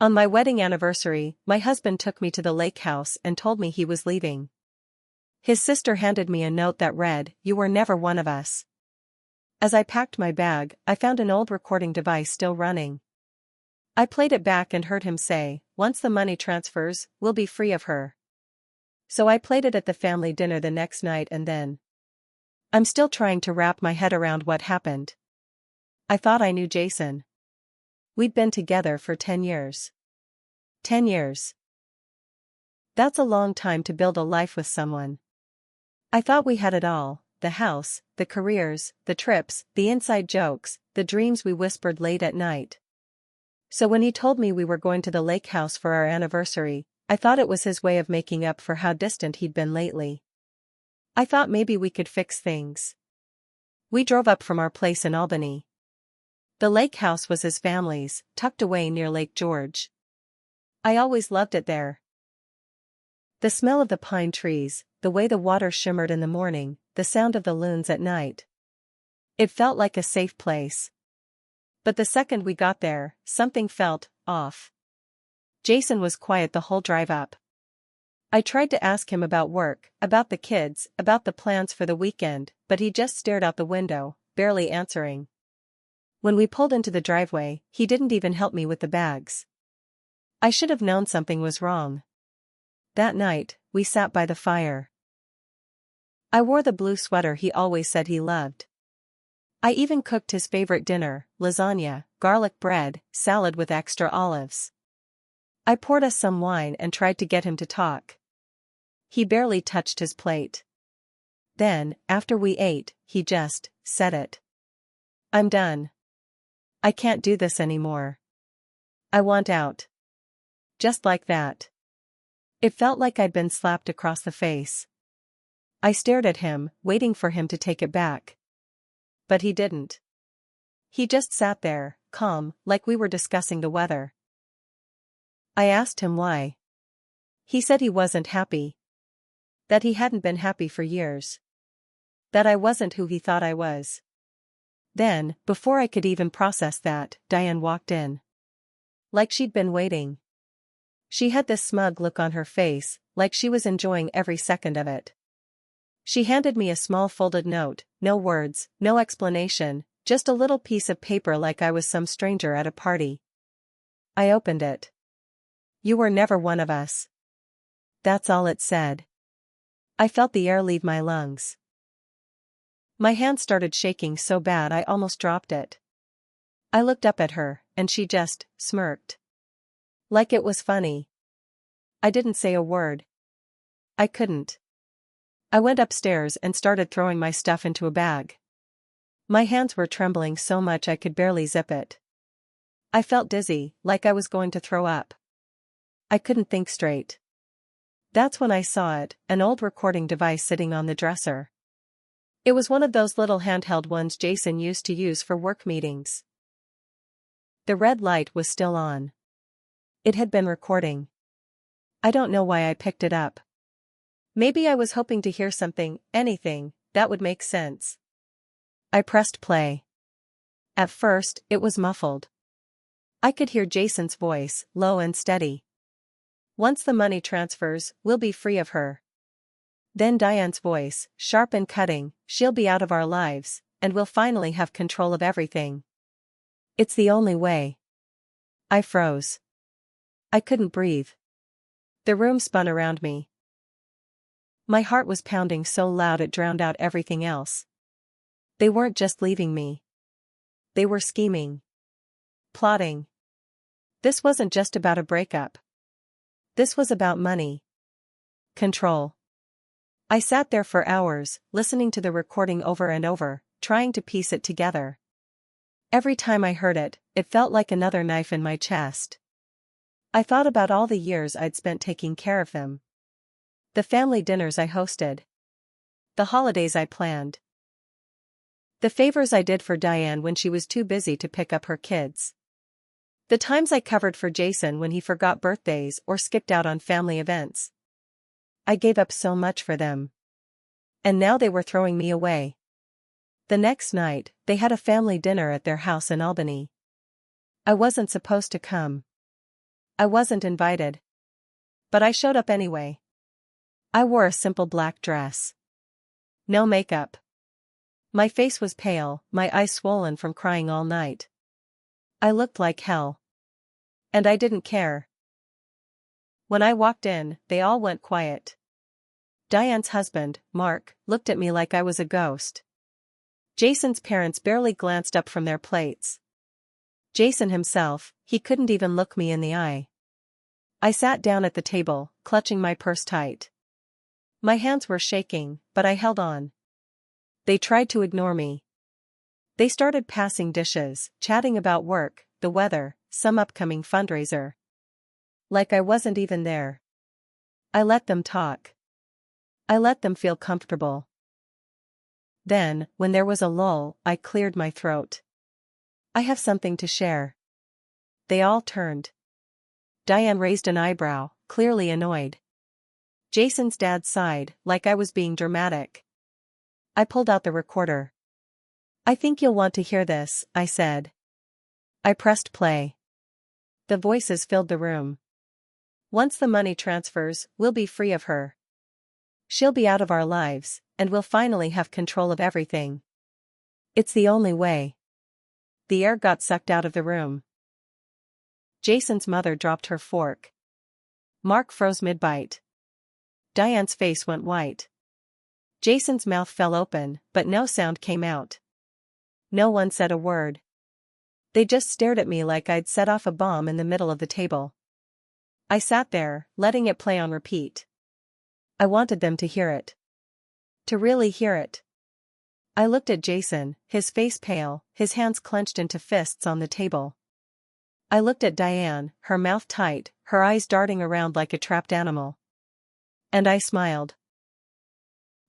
On my wedding anniversary, my husband took me to the lake house and told me he was leaving. His sister handed me a note that read, "You were never one of us." As I packed my bag, I found an old recording device still running. I played it back and heard him say, "Once the money transfers, we'll be free of her." So I played it at the family dinner the next night and then. I'm still trying to wrap my head around what happened. I thought I knew Jason. We'd been together for 10 years. 10 years. That's a long time to build a life with someone. I thought we had it all, the house, the careers, the trips, the inside jokes, the dreams we whispered late at night. So when he told me we were going to the lake house for our anniversary, I thought it was his way of making up for how distant he'd been lately. I thought maybe we could fix things. We drove up from our place in Albany. The lake house was his family's, tucked away near Lake George. I always loved it there. The smell of the pine trees, the way the water shimmered in the morning, the sound of the loons at night. It felt like a safe place. But the second we got there, something felt off. Jason was quiet the whole drive up. I tried to ask him about work, about the kids, about the plans for the weekend, but he just stared out the window, barely answering. When we pulled into the driveway, he didn't even help me with the bags. I should have known something was wrong. That night, we sat by the fire. I wore the blue sweater he always said he loved. I even cooked his favorite dinner, lasagna, garlic bread, salad with extra olives. I poured us some wine and tried to get him to talk. He barely touched his plate. Then, after we ate, he just said it. "I'm done. I can't do this anymore. I want out." Just like that. It felt like I'd been slapped across the face. I stared at him, waiting for him to take it back. But he didn't. He just sat there, calm, like we were discussing the weather. I asked him why. He said he wasn't happy. That he hadn't been happy for years. That I wasn't who he thought I was. Then, before I could even process that, Diane walked in. Like she'd been waiting. She had this smug look on her face, like she was enjoying every second of it. She handed me a small folded note, no words, no explanation, just a little piece of paper like I was some stranger at a party. I opened it. "You were never one of us." That's all it said. I felt the air leave my lungs. My hand started shaking so bad I almost dropped it. I looked up at her, and she just smirked. Like it was funny. I didn't say a word. I couldn't. I went upstairs and started throwing my stuff into a bag. My hands were trembling so much I could barely zip it. I felt dizzy, like I was going to throw up. I couldn't think straight. That's when I saw it, an old recording device sitting on the dresser. It was one of those little handheld ones Jason used to use for work meetings. The red light was still on. It had been recording. I don't know why I picked it up. Maybe I was hoping to hear something, anything, that would make sense. I pressed play. At first, it was muffled. I could hear Jason's voice, low and steady. "Once the money transfers, we'll be free of her." Then Diane's voice, sharp and cutting, "She'll be out of our lives, and we'll finally have control of everything. It's the only way." I froze. I couldn't breathe. The room spun around me. My heart was pounding so loud it drowned out everything else. They weren't just leaving me. They were scheming. Plotting. This wasn't just about a breakup. This was about money. Control. I sat there for hours, listening to the recording over and over, trying to piece it together. Every time I heard it, it felt like another knife in my chest. I thought about all the years I'd spent taking care of him. The family dinners I hosted. The holidays I planned. The favors I did for Diane when she was too busy to pick up her kids. The times I covered for Jason when he forgot birthdays or skipped out on family events. I gave up so much for them. And now they were throwing me away. The next night, they had a family dinner at their house in Albany. I wasn't supposed to come. I wasn't invited. But I showed up anyway. I wore a simple black dress. No makeup. My face was pale, my eyes swollen from crying all night. I looked like hell. And I didn't care. When I walked in, they all went quiet. Diane's husband, Mark, looked at me like I was a ghost. Jason's parents barely glanced up from their plates. Jason himself, he couldn't even look me in the eye. I sat down at the table, clutching my purse tight. My hands were shaking, but I held on. They tried to ignore me. They started passing dishes, chatting about work, the weather, some upcoming fundraiser. Like I wasn't even there. I let them talk. I let them feel comfortable. Then, when there was a lull, I cleared my throat. I have something to share. They all turned. Diane raised an eyebrow, clearly annoyed. Jason's dad sighed, like I was being dramatic. I pulled out the recorder. I think you'll want to hear this, I said. I pressed play. The voices filled the room. Once the money transfers, we'll be free of her. She'll be out of our lives, and we'll finally have control of everything. It's the only way. The air got sucked out of the room. Jason's mother dropped her fork. Mark froze mid-bite. Diane's face went white. Jason's mouth fell open, but no sound came out. No one said a word. They just stared at me like I'd set off a bomb in the middle of the table. I sat there, letting it play on repeat. I wanted them to hear it. To really hear it. I looked at Jason, his face pale, his hands clenched into fists on the table. I looked at Diane, her mouth tight, her eyes darting around like a trapped animal. And I smiled.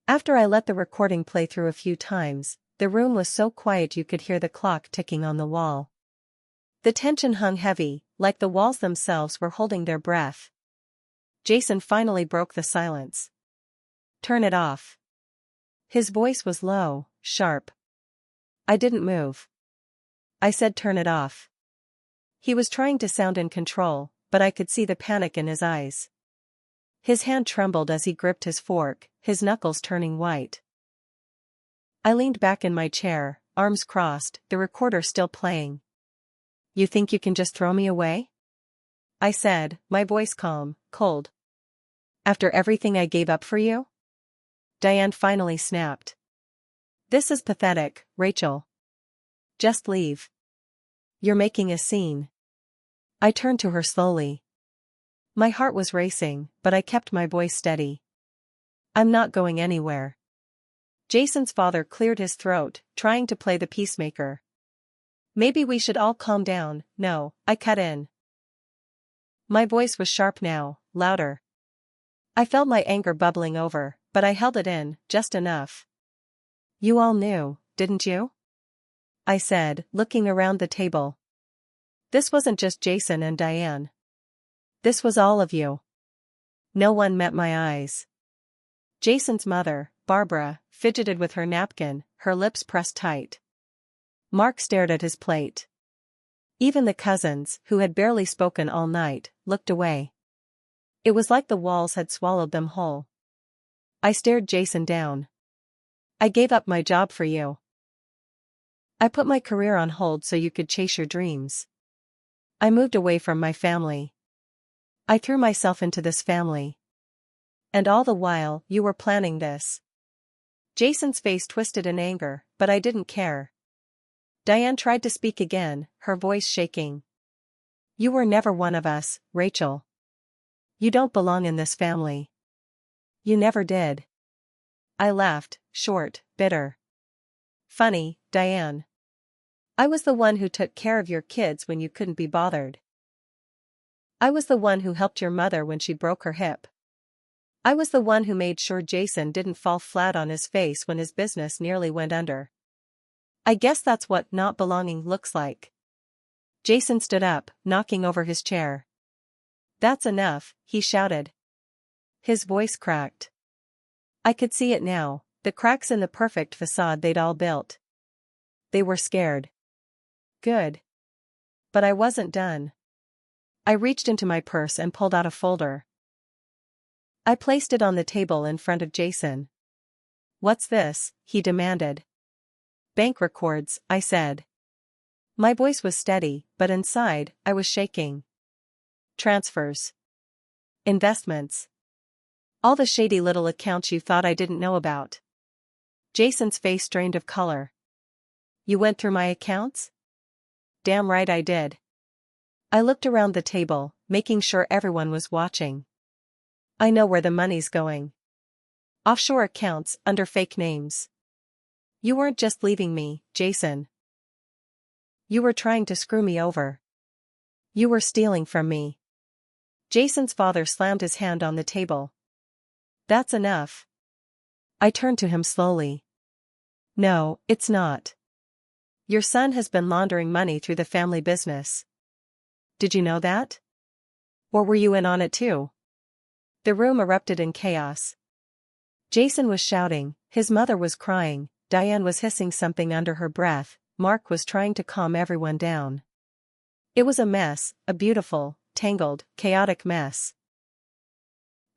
After I let the recording play through a few times, the room was so quiet you could hear the clock ticking on the wall. The tension hung heavy, like the walls themselves were holding their breath. Jason finally broke the silence. Turn it off. His voice was low, sharp. I didn't move. I said turn it off. He was trying to sound in control, but I could see the panic in his eyes. His hand trembled as he gripped his fork, his knuckles turning white. I leaned back in my chair, arms crossed, the recorder still playing. You think you can just throw me away? I said, my voice calm, cold. After everything I gave up for you? Diane finally snapped. This is pathetic, Rachel. Just leave. You're making a scene. I turned to her slowly. My heart was racing, but I kept my voice steady. I'm not going anywhere. Jason's father cleared his throat, trying to play the peacemaker. Maybe we should all calm down. No, I cut in. My voice was sharp now, louder. I felt my anger bubbling over, but I held it in, just enough. You all knew, didn't you? I said, looking around the table. This wasn't just Jason and Diane. This was all of you. No one met my eyes. Jason's mother, Barbara, fidgeted with her napkin, her lips pressed tight. Mark stared at his plate. Even the cousins, who had barely spoken all night, looked away. It was like the walls had swallowed them whole. I stared Jason down. I gave up my job for you. I put my career on hold so you could chase your dreams. I moved away from my family. I threw myself into this family. And all the while, you were planning this. Jason's face twisted in anger, but I didn't care. Diane tried to speak again, her voice shaking. You were never one of us, Rachel. You don't belong in this family. You never did. I laughed, short, bitter. Funny, Diane. I was the one who took care of your kids when you couldn't be bothered. I was the one who helped your mother when she broke her hip. I was the one who made sure Jason didn't fall flat on his face when his business nearly went under. I guess that's what not belonging looks like. Jason stood up, knocking over his chair. That's enough, he shouted. His voice cracked. I could see it now, the cracks in the perfect facade they'd all built. They were scared. Good. But I wasn't done. I reached into my purse and pulled out a folder. I placed it on the table in front of Jason. "What's this?" he demanded. "Bank records," I said. My voice was steady, but inside, I was shaking. "Transfers. Investments. All the shady little accounts you thought I didn't know about." Jason's face drained of color. "You went through my accounts?" "Damn right I did." I looked around the table, making sure everyone was watching. "I know where the money's going. Offshore accounts, under fake names. You weren't just leaving me, Jason. You were trying to screw me over. You were stealing from me." Jason's father slammed his hand on the table. "That's enough." I turned to him slowly. "No, it's not. Your son has been laundering money through the family business. Did you know that? Or were you in on it too?" The room erupted in chaos. Jason was shouting, his mother was crying, Diane was hissing something under her breath, Mark was trying to calm everyone down. It was a mess, a beautiful, tangled, chaotic mess.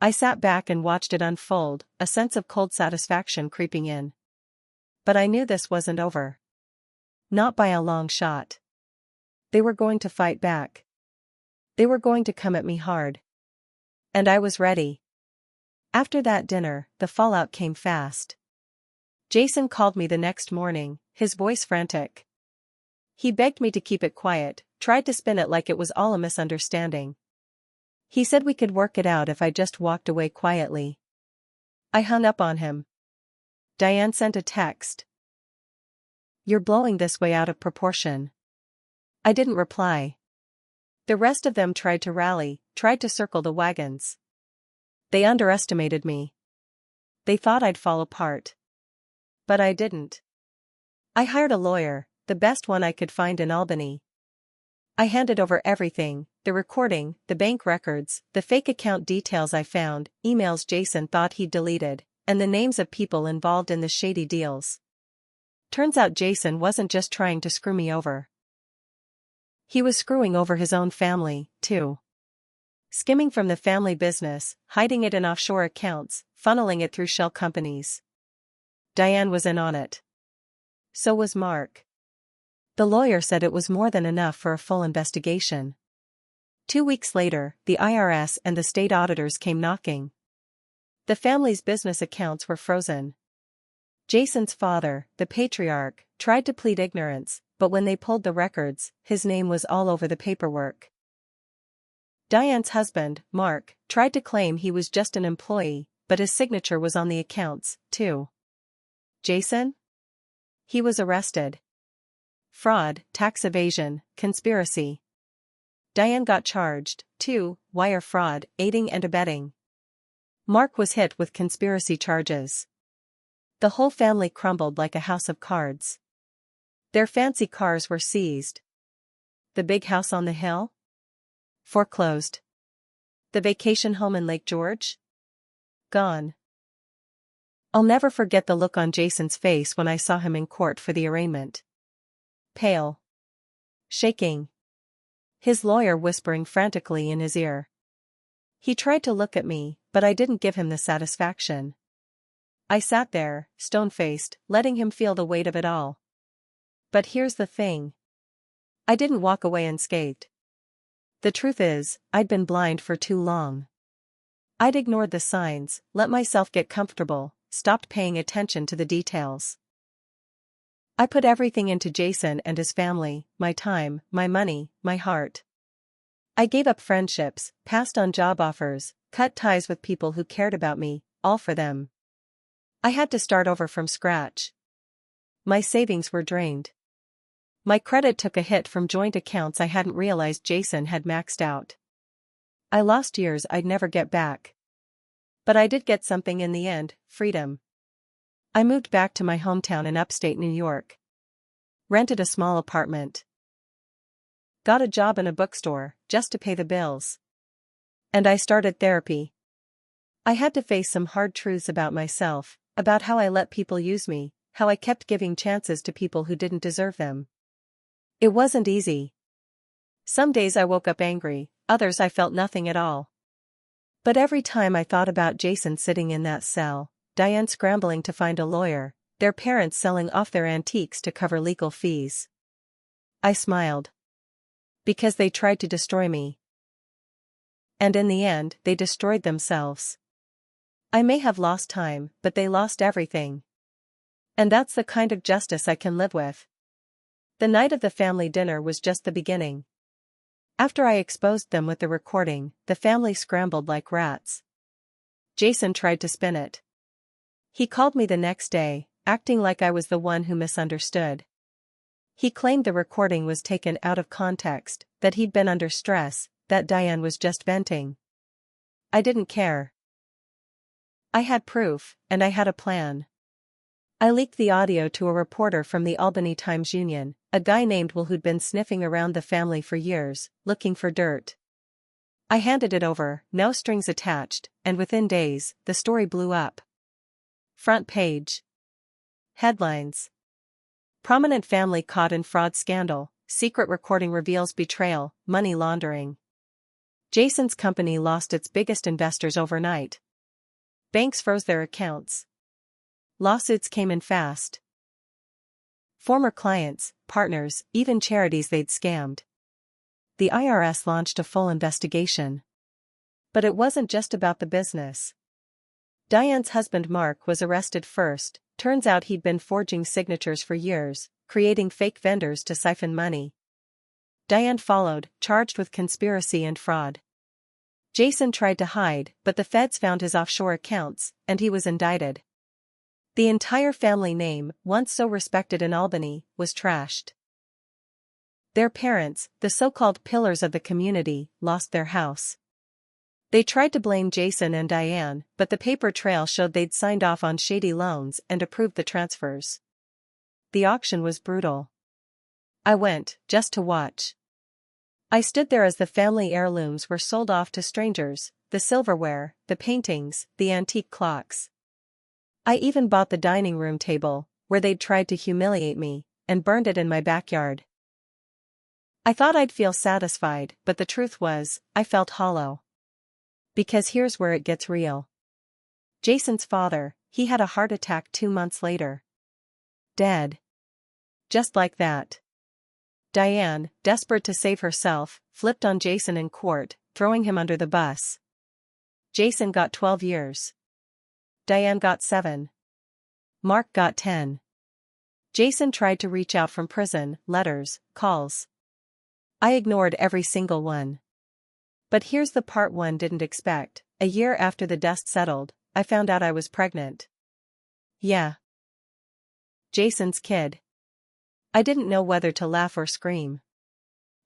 I sat back and watched it unfold, a sense of cold satisfaction creeping in. But I knew this wasn't over. Not by a long shot. They were going to fight back. They were going to come at me hard. And I was ready. After that dinner, the fallout came fast. Jason called me the next morning, his voice frantic. He begged me to keep it quiet, tried to spin it like it was all a misunderstanding. He said we could work it out if I just walked away quietly. I hung up on him. Diane sent a text. "You're blowing this way out of proportion." I didn't reply. The rest of them tried to rally, tried to circle the wagons. They underestimated me. They thought I'd fall apart. But I didn't. I hired a lawyer, the best one I could find in Albany. I handed over everything, the recording, the bank records, the fake account details I found, emails Jason thought he'd deleted, and the names of people involved in the shady deals. Turns out Jason wasn't just trying to screw me over. He was screwing over his own family, too. Skimming from the family business, hiding it in offshore accounts, funneling it through shell companies. Diane was in on it. So was Mark. The lawyer said it was more than enough for a full investigation. 2 weeks later, the IRS and the state auditors came knocking. The family's business accounts were frozen. Jason's father, the patriarch, tried to plead ignorance, but when they pulled the records, his name was all over the paperwork. Diane's husband, Mark, tried to claim he was just an employee, but his signature was on the accounts, too. Jason? He was arrested. Fraud, tax evasion, conspiracy. Diane got charged, too, wire fraud, aiding and abetting. Mark was hit with conspiracy charges. The whole family crumbled like a house of cards. Their fancy cars were seized. The big house on the hill? Foreclosed. The vacation home in Lake George? Gone. I'll never forget the look on Jason's face when I saw him in court for the arraignment. Pale. Shaking. His lawyer whispering frantically in his ear. He tried to look at me, but I didn't give him the satisfaction. I sat there, stone-faced, letting him feel the weight of it all. But here's the thing. I didn't walk away unscathed. The truth is, I'd been blind for too long. I'd ignored the signs, let myself get comfortable, stopped paying attention to the details. I put everything into Jason and his family, my time, my money, my heart. I gave up friendships, passed on job offers, cut ties with people who cared about me, all for them. I had to start over from scratch. My savings were drained. My credit took a hit from joint accounts I hadn't realized Jason had maxed out. I lost years I'd never get back. But I did get something in the end, freedom. I moved back to my hometown in upstate New York. Rented a small apartment. Got a job in a bookstore, just to pay the bills. And I started therapy. I had to face some hard truths about myself, about how I let people use me, how I kept giving chances to people who didn't deserve them. It wasn't easy. Some days I woke up angry, others I felt nothing at all. But every time I thought about Jason sitting in that cell, Diane scrambling to find a lawyer, their parents selling off their antiques to cover legal fees, I smiled. Because they tried to destroy me. And in the end, they destroyed themselves. I may have lost time, but they lost everything. And that's the kind of justice I can live with. The night of the family dinner was just the beginning. After I exposed them with the recording, the family scrambled like rats. Jason tried to spin it. He called me the next day, acting like I was the one who misunderstood. He claimed the recording was taken out of context, that he'd been under stress, that Diane was just venting. I didn't care. I had proof, and I had a plan. I leaked the audio to a reporter from the Albany Times-Union, a guy named Will who'd been sniffing around the family for years, looking for dirt. I handed it over, no strings attached, and within days, the story blew up. Front page. Headlines. Prominent family caught in fraud scandal, secret recording reveals betrayal, money laundering. Jason's company lost its biggest investors overnight. Banks froze their accounts. Lawsuits came in fast. Former clients, partners, even charities they'd scammed. The IRS launched a full investigation. But it wasn't just about the business. Diane's husband Mark was arrested first. Turns out he'd been forging signatures for years, creating fake vendors to siphon money. Diane followed, charged with conspiracy and fraud. Jason tried to hide, but the feds found his offshore accounts, and he was indicted. The entire family name, once so respected in Albany, was trashed. Their parents, the so-called pillars of the community, lost their house. They tried to blame Jason and Diane, but the paper trail showed they'd signed off on shady loans and approved the transfers. The auction was brutal. I went, just to watch. I stood there as the family heirlooms were sold off to strangers, the silverware, the paintings, the antique clocks. I even bought the dining room table, where they'd tried to humiliate me, and burned it in my backyard. I thought I'd feel satisfied, but the truth was, I felt hollow. Because here's where it gets real. Jason's father, he had a heart attack 2 months later. Dead. Just like that. Diane, desperate to save herself, flipped on Jason in court, throwing him under the bus. Jason got 12 years. Diane got 7. Mark got 10. Jason tried to reach out from prison, letters, calls. I ignored every single one. But here's the part one didn't expect. A year after the dust settled, I found out I was pregnant. Yeah. Jason's kid. I didn't know whether to laugh or scream.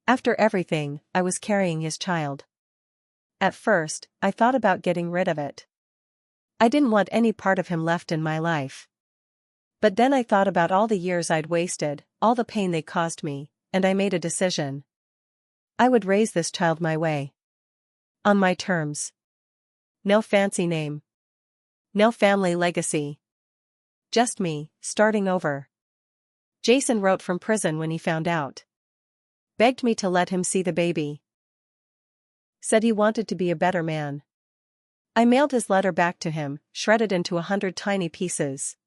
After everything, I was carrying his child. At first, I thought about getting rid of it. I didn't want any part of him left in my life. But then I thought about all the years I'd wasted, all the pain they caused me, and I made a decision. I would raise this child my way. On my terms. No fancy name. No family legacy. Just me, starting over. Jason wrote from prison when he found out. Begged me to let him see the baby. Said he wanted to be a better man. I mailed his letter back to him, shredded into 100 tiny pieces.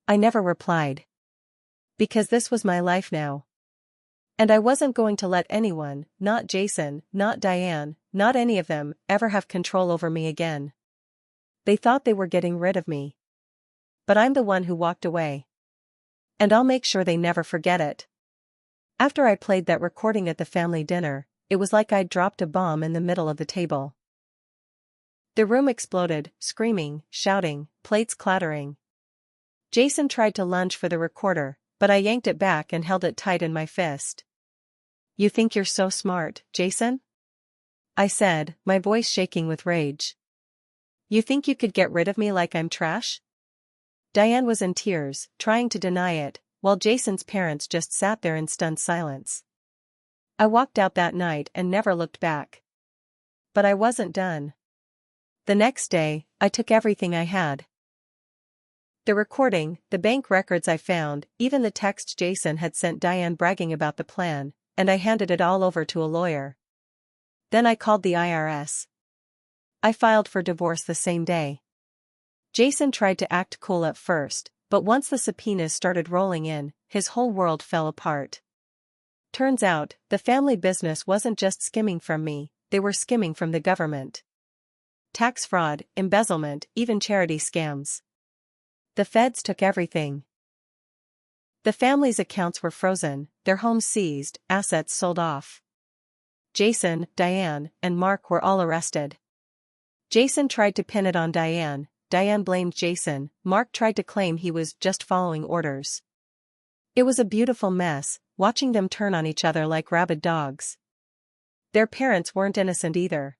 I never replied. Because this was my life now. And I wasn't going to let anyone, not Jason, not Diane, not any of them, ever have control over me again. They thought they were getting rid of me. But I'm the one who walked away. And I'll make sure they never forget it. After I played that recording at the family dinner, it was like I'd dropped a bomb in the middle of the table. The room exploded, screaming, shouting, plates clattering. Jason tried to lunge for the recorder, but I yanked it back and held it tight in my fist. You think you're so smart, Jason? I said, my voice shaking with rage. You think you could get rid of me like I'm trash? Diane was in tears, trying to deny it, while Jason's parents just sat there in stunned silence. I walked out that night and never looked back. But I wasn't done. The next day, I took everything I had. The recording, the bank records I found, even the text Jason had sent Diane bragging about the plan, and I handed it all over to a lawyer. Then I called the IRS. I filed for divorce the same day. Jason tried to act cool at first, but once the subpoenas started rolling in, his whole world fell apart. Turns out, the family business wasn't just skimming from me, they were skimming from the government. Tax fraud, embezzlement, even charity scams. The feds took everything. The family's accounts were frozen, their homes seized, assets sold off. Jason, Diane, and Mark were all arrested. Jason tried to pin it on Diane, Diane blamed Jason, Mark tried to claim he was just following orders. It was a beautiful mess, watching them turn on each other like rabid dogs. Their parents weren't innocent either.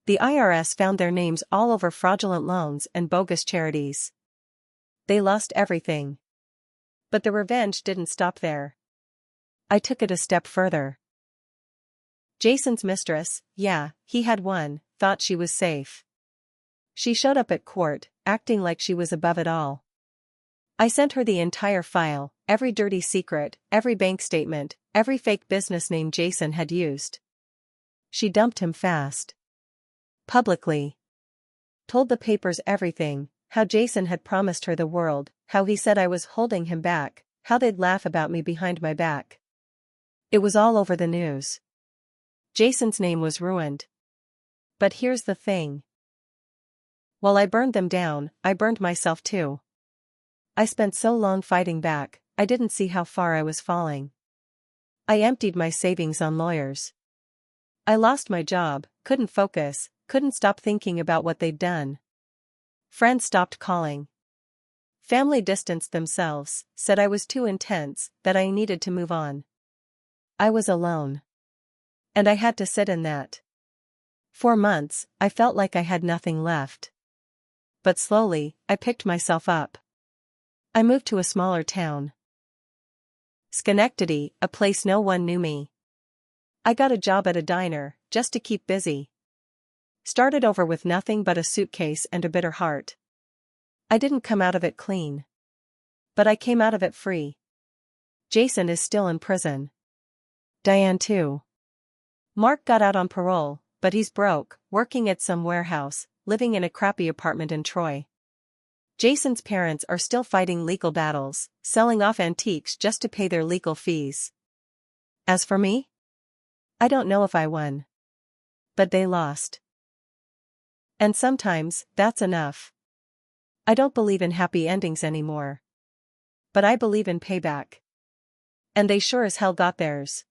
The IRS found their names all over fraudulent loans and bogus charities. They lost everything. But the revenge didn't stop there. I took it a step further. Jason's mistress, yeah, he had one, thought she was safe. She showed up at court, acting like she was above it all. I sent her the entire file, every dirty secret, every bank statement, every fake business name Jason had used. She dumped him fast. Publicly. Told the papers everything, how Jason had promised her the world, how he said I was holding him back, how they'd laugh about me behind my back. It was all over the news. Jason's name was ruined. But here's the thing. While I burned them down, I burned myself too. I spent so long fighting back, I didn't see how far I was falling. I emptied my savings on lawyers. I lost my job, couldn't focus, couldn't stop thinking about what they'd done. Friends stopped calling. Family distanced themselves, said I was too intense, that I needed to move on. I was alone. And I had to sit in that. For months, I felt like I had nothing left. But slowly, I picked myself up. I moved to a smaller town. Schenectady, a place no one knew me. I got a job at a diner, just to keep busy. Started over with nothing but a suitcase and a bitter heart. I didn't come out of it clean. But I came out of it free. Jason is still in prison. Diane too. Mark got out on parole, but he's broke, working at some warehouse, living in a crappy apartment in Troy. Jason's parents are still fighting legal battles, selling off antiques just to pay their legal fees. As for me? I don't know if I won. But they lost. And sometimes, that's enough. I don't believe in happy endings anymore. But I believe in payback. And they sure as hell got theirs.